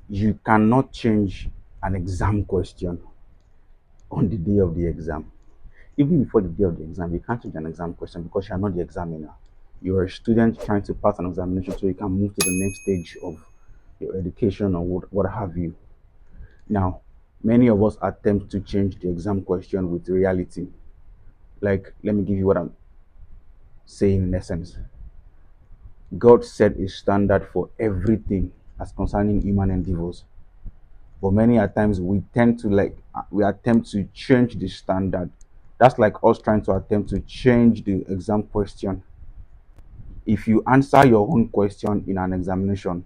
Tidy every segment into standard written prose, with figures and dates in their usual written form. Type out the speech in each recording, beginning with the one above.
You cannot change an exam question on the day of the exam. Even before the day of the exam, you can't change an exam question because you are not the examiner. You're a student trying to pass an examination so you can move to the next stage of your education or what have you. Now, many of us attempt to change the exam question with reality. Like, let me give you what I'm saying in essence. God set a standard for everything as concerning human endeavors. But many a times we tend to we attempt to change the standard. That's like us trying to attempt to change the exam question. If you answer your own question in an examination,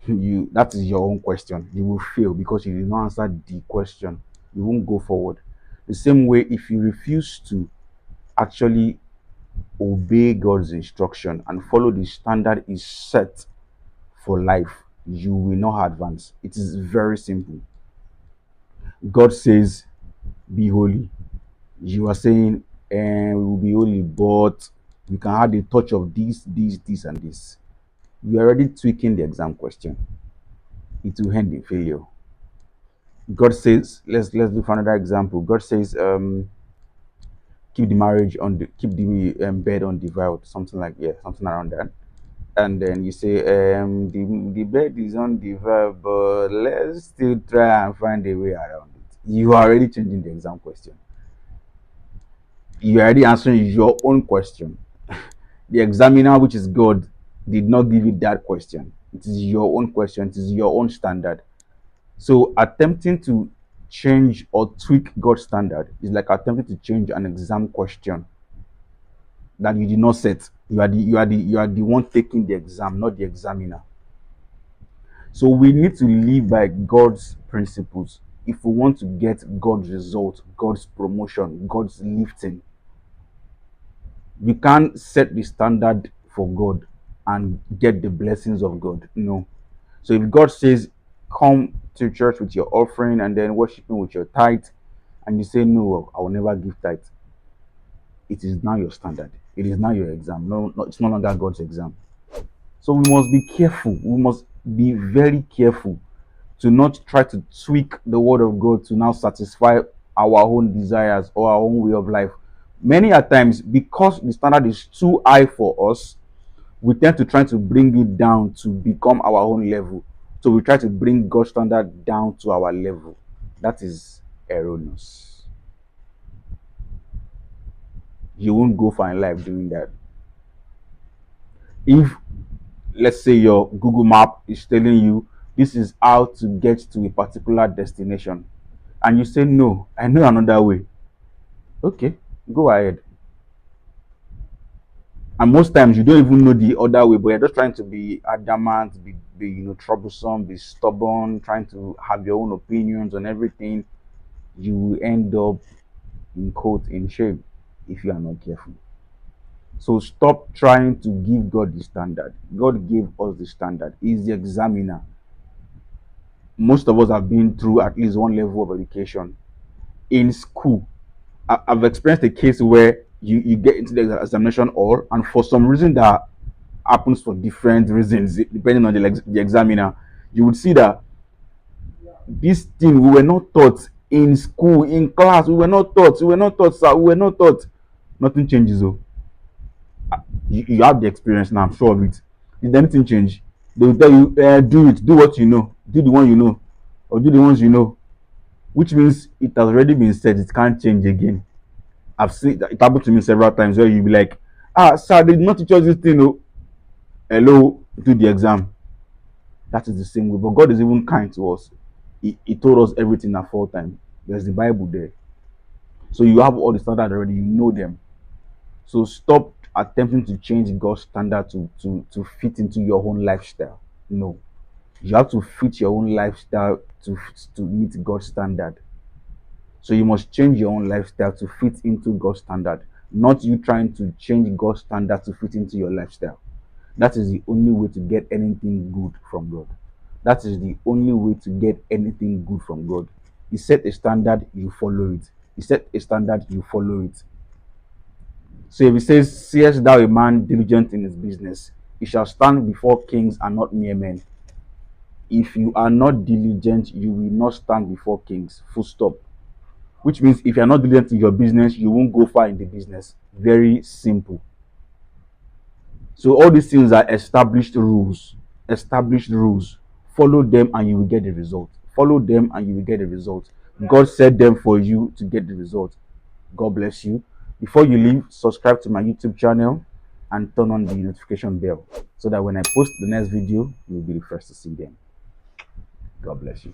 you that is your own question. You will fail because you did not answer the question. You won't go forward. The same way, if you refuse to actually obey God's instruction and follow the standard is set for life, you will not advance. It is very simple. God says, be holy. You are saying, and we will be holy, but we can add a touch of this, and this. You're already tweaking the exam question. It will end in failure. God says, let's do for another example. God says, keep the marriage on the keep the bed undefiled, something like something around that. And then you say, the bed is undefiled, but let's still try and find a way around it. You are already changing the exam question. You are already answering your own question. The examiner, which is God, did not give you that question. It is your own question. It is your own standard. So attempting to change or tweak God's standard is like attempting to change an exam question that you did not set. You are the one taking the exam, not the examiner. So we need to live by God's principles if we want to get God's result, God's promotion, God's lifting. You can't set the standard for God and get the blessings of God. No. So if God says, come to church with your offering and then worshiping with your tithe, and you say, no, I will never give tithe, it is now your standard. It is now your exam. No, it's no longer God's exam. So we must be careful. We must be very careful to not try to tweak the word of God to now satisfy our own desires or our own way of life. Many a times, because the standard is too high for us, we tend to try to bring it down to become our own level. So we try to bring God's standard down to our level. That is erroneous. You won't go far in life doing that. If, let's say, your Google map is telling you this is how to get to a particular destination, and you say, no, I know another way. Okay, go ahead. And most times you don't even know the other way, but you're just trying to be adamant, be troublesome, be stubborn, trying to have your own opinions on everything. You will end up in shame if you are not careful. So stop trying to give God the standard. God gave us the standard. He's the examiner. Most of us have been through at least one level of education in school. I've experienced a case where you get into the examination hall, and for some reason that happens for different reasons depending on the examiner, you would see that this thing we were not taught in school, in class. We were not taught, sir. We were not taught. Nothing changes. Oh, you have the experience now. I'm sure of it. Did anything change? They will tell you, do it. Do what you know. Do the one you know, or do the ones you know. Which means it has already been said. It can't change again. I've seen that it happened to me several times where you'll be like, sir, they did not teach us this thing. Oh, hello, do the exam. That is the same way. But God is even kind to us. He told us everything at full time. There's the Bible there. So you have all the standards already, you know them. So stop attempting to change God's standard to fit into your own lifestyle. No. You have to fit your own lifestyle to meet God's standard. So you must change your own lifestyle to fit into God's standard, not you trying to change God's standard to fit into your lifestyle. That is the only way to get anything good from God. That is the only way to get anything good from God. He set a standard, you follow it. He set a standard, you follow it. So if he says, seest thou a man diligent in his business, he shall stand before kings and not mere men. if you are not diligent, you will not stand before kings. Full stop. Which means if you are not diligent in your business, you won't go far in the business. Very simple. So all these things are established rules. Established rules. Follow them and you will get the result. Follow them and you will get the result. God set them for you to get the result. God bless you. Before you leave, subscribe to my YouTube channel and turn on the notification bell so that when I post the next video, you will be the first to see them. God bless you.